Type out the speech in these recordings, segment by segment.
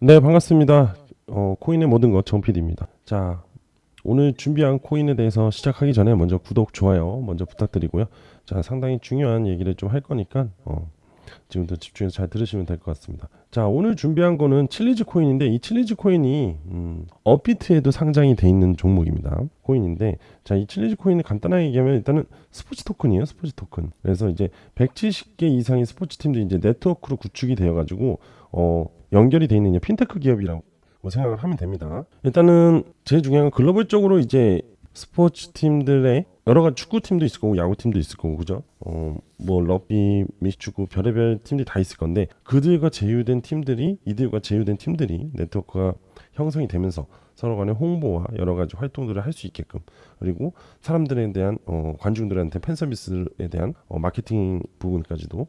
네, 반갑습니다. 코인의 모든 것 정PD입니다. 자, 오늘 준비한 코인에 대해서 시작하기 전에 먼저 구독, 좋아요 먼저 부탁드리고요. 자, 상당히 중요한 얘기를 좀 할 거니까 지금부터 집중해서 잘 들으시면 될 것 같습니다. 자, 오늘 준비한 거는 칠리즈 코인인데 이 칠리즈 코인이 업비트에도 상장이 돼 있는 종목입니다. 코인인데, 자, 이 칠리즈 코인을 간단하게 얘기하면 일단은 스포츠 토큰이에요. 스포츠 토큰. 그래서 이제 170개 이상의 스포츠 팀들이 이제 네트워크로 구축이 되어 가지고 연결이 돼 있는 핀테크 기업이라고 생각을 하면 됩니다. 일단은 제일 중요한 건 글로벌적으로 이제 스포츠 팀들의 여러 가지 축구 팀도 있을 거고 야구 팀도 있을 거고, 그죠? 뭐 러비, 미식축구 별의별 팀들이 다 있을 건데 이들과 제휴된 팀들이 네트워크가 형성이 되면서 서로 간의 홍보와 여러 가지 활동들을 할 수 있게끔, 그리고 사람들에 대한 관중들한테 팬 서비스에 대한 마케팅 부분까지도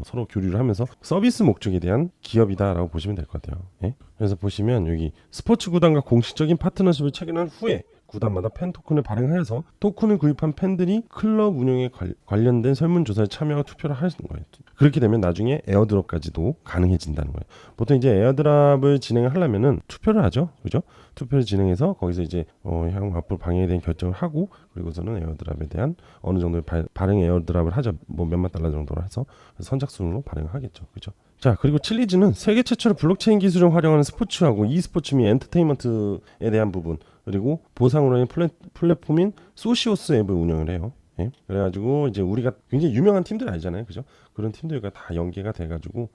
서로 교류를 하면서 서비스 목적에 대한 기업이다라고 보시면 될 것 같아요. 예? 그래서 보시면 여기 스포츠 구단과 공식적인 파트너십을 체결한 후에 구단마다 팬 토큰을 발행하여서 토큰을 구입한 팬들이 클럽 운영에 관련된 설문조사에 참여하고 투표를 하는 거예요. 그렇게 되면 나중에 에어드랍까지도 가능해진다는 거예요. 보통 이제 에어드랍을 진행을 하려면은 투표를 하죠, 그죠? 투표를 진행해서 거기서 이제 향후 앞으로 방향에 대한 결정을 하고, 그리고서는 에어드랍에 대한 어느 정도의 발행 에어드랍을 하죠. 뭐 몇만 달러 정도로 해서 선착순으로 발행을 하겠죠, 그죠? 자, 그리고 칠리즈는 세계 최초로 블록체인 기술을 활용하는 스포츠하고 e스포츠 및 엔터테인먼트에 대한 부분, 그리고 보상으로는 플랫폼인 소시오스 앱을 운영을 해요. 예? 그래가지고 이제 우리가 굉장히 유명한 팀들 알잖아요, 그죠? 그런 팀들과 다 연계가 돼가지고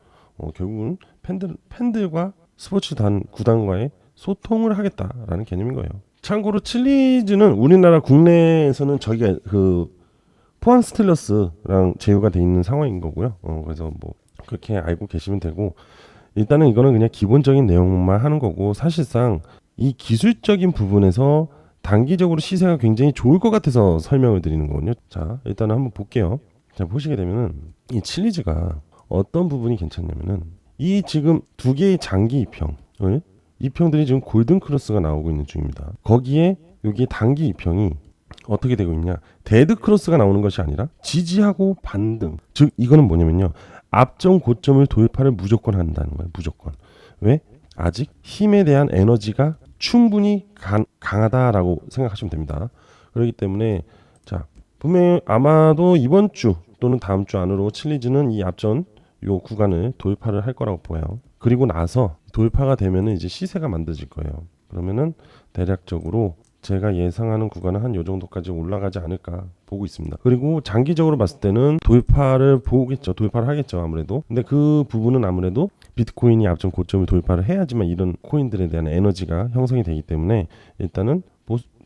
결국은 팬들과 스포츠 구단과의 소통을 하겠다라는 개념인 거예요. 참고로 칠리즈는 우리나라 국내에서는 저희가 그 포항 스틸러스랑 제휴가 돼 있는 상황인 거고요. 그래서 뭐 그렇게 알고 계시면 되고, 일단은 이거는 그냥 기본적인 내용만 하는 거고, 사실상 이 기술적인 부분에서 단기적으로 시세가 굉장히 좋을 것 같아서 설명을 드리는 거거든요. 자, 일단은 한번 볼게요. 자, 보시게 되면은 이 칠리즈가 어떤 부분이 괜찮냐면은 이 지금 두 개의 장기 이평들이 지금 골든 크로스가 나오고 있는 중입니다. 거기에 여기 단기 이평이 어떻게 되고 있냐, 데드 크로스가 나오는 것이 아니라 지지하고 반등. 즉 이거는 뭐냐면요, 앞전 고점을 돌파를 무조건 한다는 거예요. 무조건. 왜? 아직 힘에 대한 에너지가 충분히 강하다라고 생각하시면 됩니다. 그렇기 때문에 자, 분명히 아마도 이번 주 또는 다음 주 안으로 칠리즈는 이 앞전 요 구간을 돌파를 할 거라고 보여요. 그리고 나서 돌파가 되면은 이제 시세가 만들어질 거예요. 그러면은 대략적으로 제가 예상하는 구간은 한 요 정도까지 올라가지 않을까 보고 있습니다. 그리고 장기적으로 봤을 때는 돌파를 하겠죠, 아무래도. 근데 그 부분은 아무래도 비트코인이 앞전 고점을 돌파를 해야지만 이런 코인들에 대한 에너지가 형성이 되기 때문에 일단은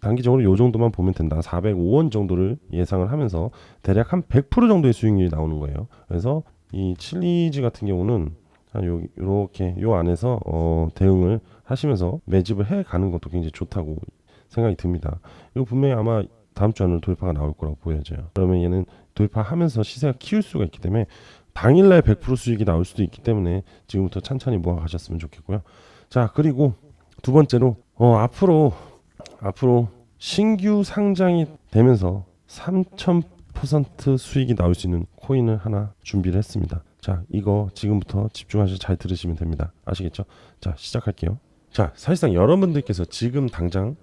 단기적으로 요 정도만 보면 된다. 405원 정도를 예상을 하면서 대략 한 100% 정도의 수익률이 나오는 거예요. 그래서 이 칠리즈 같은 경우는 요렇게 요 안에서 대응을 하시면서 매집을 해 가는 것도 굉장히 좋다고 생각이 듭니다. 이거 분명히 아마 다음 주 안으로 돌파가 나올 거라고 보여져요. 그러면 얘는 돌파하면서 시세가 키울 수가 있기 때문에 당일날 100% 수익이 나올 수도 있기 때문에 지금부터 찬찬히 모아 가셨으면 좋겠고요. 자, 그리고 두 번째로 앞으로 신규 상장이 되면서 3000% 수익이 나올 수 있는 코인을 하나 준비를 했습니다. 자, 이거 지금부터 집중하셔서 잘 들으시면 됩니다. 아시겠죠? 자, 시작할게요. 자, 사실상 여러분들께서 지금 당장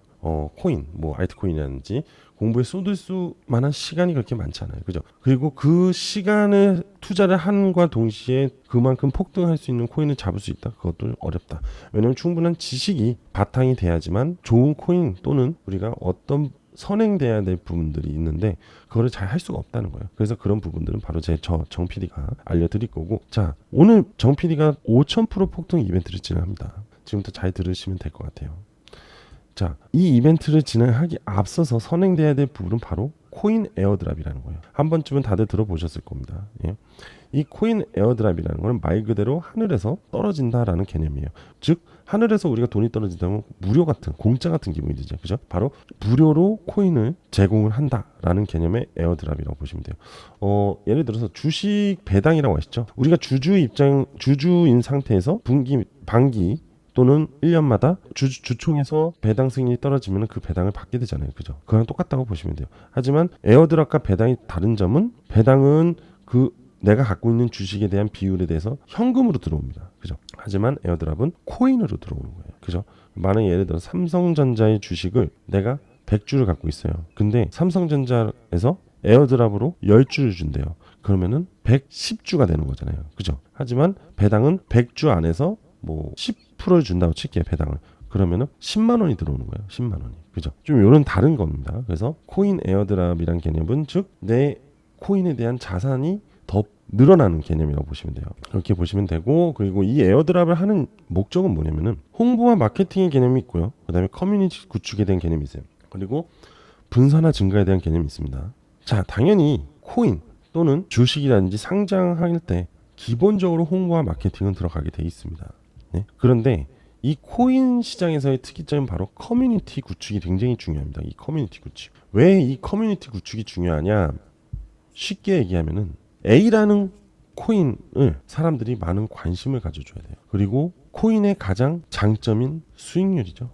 코인, 뭐 알트코인이라든지 공부에 쏟을 수 만한 시간이 그렇게 많지 않아요, 그죠? 그리고 그 시간을 투자를 함과 동시에 그만큼 폭등할 수 있는 코인을 잡을 수 있다, 그것도 어렵다. 왜냐하면 충분한 지식이 바탕이 돼야지만 좋은 코인 또는 우리가 어떤 선행돼야 될 부분들이 있는데 그거를 잘 할 수가 없다는 거예요. 그래서 그런 부분들은 바로 정 PD가 알려드릴 거고, 자, 오늘 정 PD가 5000% 폭등 이벤트를 진행합니다. 지금부터 잘 들으시면 될 것 같아요. 자, 이 이벤트를 진행하기 앞서서 선행돼야 될 부분은 바로 코인 에어드랍이라는 거예요. 한 번쯤은 다들 들어보셨을 겁니다. 예. 이 코인 에어드랍이라는 건 말 그대로 하늘에서 떨어진다라는 개념이에요. 즉 하늘에서 우리가 돈이 떨어진다면 공짜 같은 기분이 들죠, 그죠? 바로 무료로 코인을 제공을 한다라는 개념의 에어드랍이라고 보시면 돼요. 예를 들어서 주식 배당이라고 하시죠. 우리가 주주인 상태에서 반기 또는 1년마다 주총에서 배당 승인이 떨어지면 그 배당을 받게 되잖아요, 그죠? 그거랑 똑같다고 보시면 돼요. 하지만 에어드랍과 배당이 다른 점은, 배당은 그 내가 갖고 있는 주식에 대한 비율에 대해서 현금으로 들어옵니다. 그죠? 하지만 에어드랍은 코인으로 들어오는 거예요. 그죠? 만약에 예를 들어 삼성전자의 주식을 내가 100주를 갖고 있어요. 근데 삼성전자에서 에어드랍으로 10주를 준대요. 그러면은 110주가 되는 거잖아요. 그죠? 하지만 배당은 100주 안에서 뭐 10%를 준다고 칠게요. 배당을. 그러면은 10만 원이 들어오는 거예요. 10만 원이. 그죠? 좀 이런 다른 겁니다. 그래서 코인 에어드랍이란 개념은 즉 내 코인에 대한 자산이 더 늘어나는 개념이라고 보시면 돼요. 그렇게 보시면 되고, 그리고 이 에어드랍을 하는 목적은 뭐냐면은 홍보와 마케팅의 개념이 있고요. 그다음에 커뮤니티 구축에 대한 개념이 있어요. 그리고 분산화 증가에 대한 개념이 있습니다. 자, 당연히 코인 또는 주식이라든지 상장할 때 기본적으로 홍보와 마케팅은 들어가게 돼 있습니다. 네? 그런데 이 코인 시장에서의 특이점은 바로 커뮤니티 구축이 굉장히 중요합니다. 이 커뮤니티 구축. 왜 이 커뮤니티 구축이 중요하냐? 쉽게 얘기하면은 A라는 코인을 사람들이 많은 관심을 가져줘야 돼요. 그리고 코인의 가장 장점인 수익률이죠.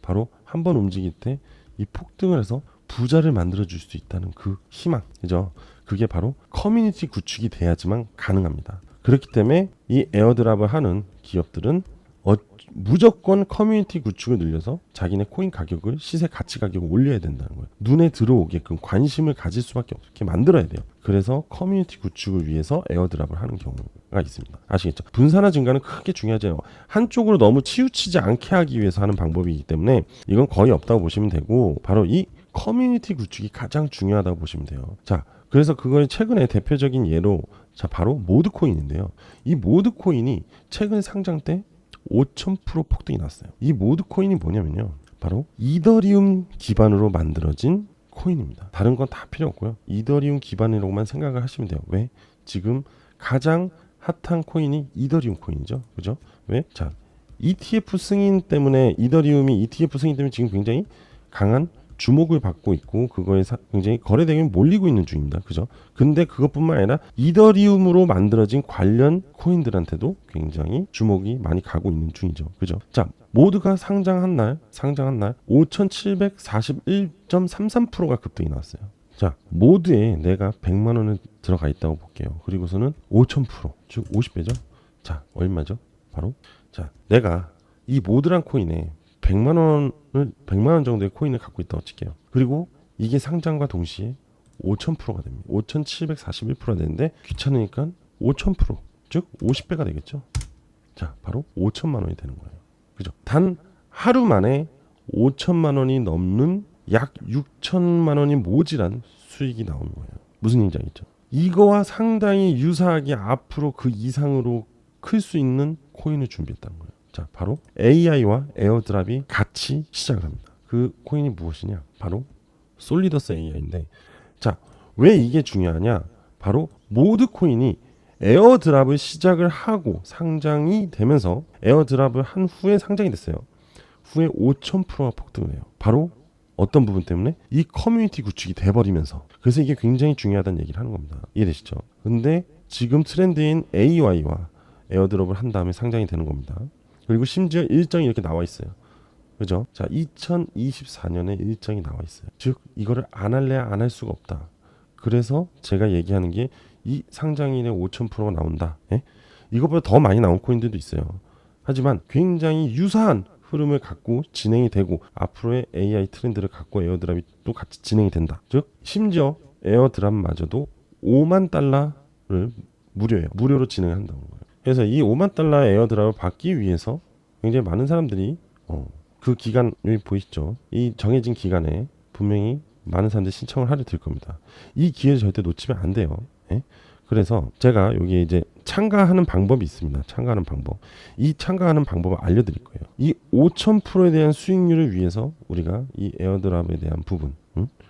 바로 한번 움직일 때 이 폭등을 해서 부자를 만들어줄 수 있다는 그 희망, 그죠? 그게 바로 커뮤니티 구축이 돼야지만 가능합니다. 그렇기 때문에 이 에어드랍을 하는 기업들은 무조건 커뮤니티 구축을 늘려서 자기네 코인 가격을 시세 가치 가격을 올려야 된다는 거예요. 눈에 들어오게끔 관심을 가질 수밖에 없게 만들어야 돼요. 그래서 커뮤니티 구축을 위해서 에어드랍을 하는 경우가 있습니다. 아시겠죠? 분산화 증가는 크게 중요하죠. 한쪽으로 너무 치우치지 않게 하기 위해서 하는 방법이기 때문에 이건 거의 없다고 보시면 되고, 바로 이 커뮤니티 구축이 가장 중요하다고 보시면 돼요. 자, 그래서 그걸 최근에 대표적인 예로 바로 모드코인인데요. 이 모드코인이 최근 상장 때 5000% 폭등이 났어요. 이 모드코인이 뭐냐면요, 바로 이더리움 기반으로 만들어진 코인입니다. 다른 건 다 필요 없고요. 이더리움 기반이라고만 생각을 하시면 돼요. 왜? 지금 가장 핫한 코인이 이더리움 코인이죠. 그죠? 왜? 자, ETF 승인 때문에, 이더리움이 ETF 승인 때문에 지금 굉장히 강한 주목을 받고 있고, 그거에 굉장히 거래대금이 몰리고 있는 중입니다. 그죠? 근데 그것뿐만 아니라 이더리움으로 만들어진 관련 코인들한테도 굉장히 주목이 많이 가고 있는 중이죠. 그죠? 자, 모두가 상장한 날 5,741.33%가 급등이 나왔어요. 자, 모두에 내가 100만 원을 들어가 있다고 볼게요. 그리고서는 5,000%, 즉 50배죠. 자, 얼마죠? 바로 자, 내가 이 모드란 코인에 100만 원 정도의 코인을 갖고 있다고 칠게요. 그리고 이게 상장과 동시에 5,000%가 됩니다. 5,741%가 되는데 귀찮으니까 5,000%, 즉 50배가 되겠죠. 자, 바로 5천만 원이 되는 거예요. 그죠? 단 하루 만에 5천만 원이 넘는 약 6천만 원이 모자란 수익이 나오는 거예요. 무슨 얘기인지 알겠죠? 이거와 상당히 유사하게 앞으로 그 이상으로 클 수 있는 코인을 준비했다는 거예요. 자, 바로 AI와 에어드랍이 같이 시작을 합니다. 그 코인이 무엇이냐? 바로 솔리더스 AI인데, 자, 왜 이게 중요하냐? 바로 모드 코인이 에어드랍을 시작을 하고 상장이 되면서 에어드랍을 한 후에 상장이 됐어요. 후에 5,000%가 폭등을 해요. 바로 어떤 부분 때문에? 이 커뮤니티 구축이 돼버리면서. 그래서 이게 굉장히 중요하다는 얘기를 하는 겁니다. 이해되시죠? 근데 지금 트렌드인 AI와 에어드랍을 한 다음에 상장이 되는 겁니다. 그리고 심지어 일정이 이렇게 나와 있어요. 그죠? 자, 2024년에 일정이 나와 있어요. 즉 이거를 안 할래야 안 할 수가 없다. 그래서 제가 얘기하는 게 이 상장일에 5,000%가 나온다. 예? 이것보다 더 많이 나온 코인들도 있어요. 하지만 굉장히 유사한 흐름을 갖고 진행이 되고, 앞으로의 AI 트렌드를 갖고 에어드랍이 또 같이 진행이 된다. 즉 심지어 에어드랍마저도 5만 달러를 무료로 진행한다는 거예요. 그래서 이 5만 달러 에어드랍을 받기 위해서 굉장히 많은 사람들이 그 기간, 여기 보이시죠? 이 정해진 기간에 분명히 많은 사람들이 신청을 하려 들 겁니다. 이 기회를 절대 놓치면 안 돼요. 예? 그래서 제가 여기에 이제 참가하는 방법이 있습니다. 참가하는 방법. 이 참가하는 방법을 알려드릴 거예요. 이 5,000%에 대한 수익률을 위해서 우리가 이 에어드랍에 대한 부분,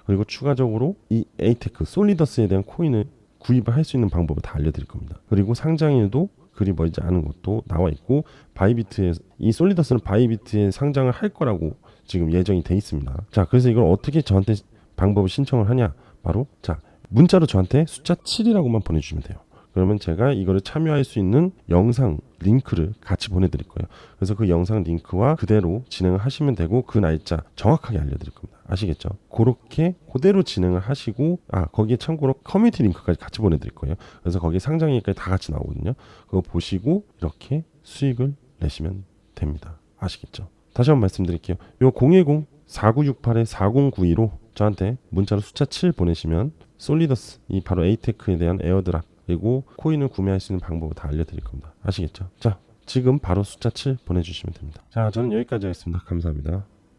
그리고 추가적으로 이 에이테크, 솔리더스에 대한 코인을 구입을 할 수 있는 방법을 다 알려드릴 겁니다. 그리고 상장일도 그리 멀지 않은 것도 나와 있고, 바이비트에, 이 솔리더스는 바이비트에 상장을 할 거라고 지금 예정이 돼 있습니다. 자, 그래서 이걸 어떻게 저한테 방법을 신청을 하냐? 바로 자, 문자로 저한테 숫자 7이라고만 보내주시면 돼요. 그러면 제가 이거를 참여할 수 있는 영상 링크를 같이 보내드릴 거예요. 그래서 그 영상 링크와 그대로 진행을 하시면 되고 그 날짜 정확하게 알려드릴 겁니다. 아시겠죠? 그렇게 그대로 진행을 하시고 거기에 참고로 커뮤니티 링크까지 같이 보내드릴 거예요. 그래서 거기에 상장 얘기까지 다 같이 나오거든요. 그거 보시고 이렇게 수익을 내시면 됩니다. 아시겠죠? 다시 한번 말씀드릴게요. 요 010-4968-4092로 저한테 문자로 숫자 7 보내시면 솔리더스 이 바로 에이테크에 대한 에어드랍 그리고 코인을 구매할 수 있는 방법을 다 알려드릴 겁니다. 아시겠죠? 자, 지금 바로 숫자 7 보내주시면 됩니다. 자, 저는 여기까지 하겠습니다. 감사합니다.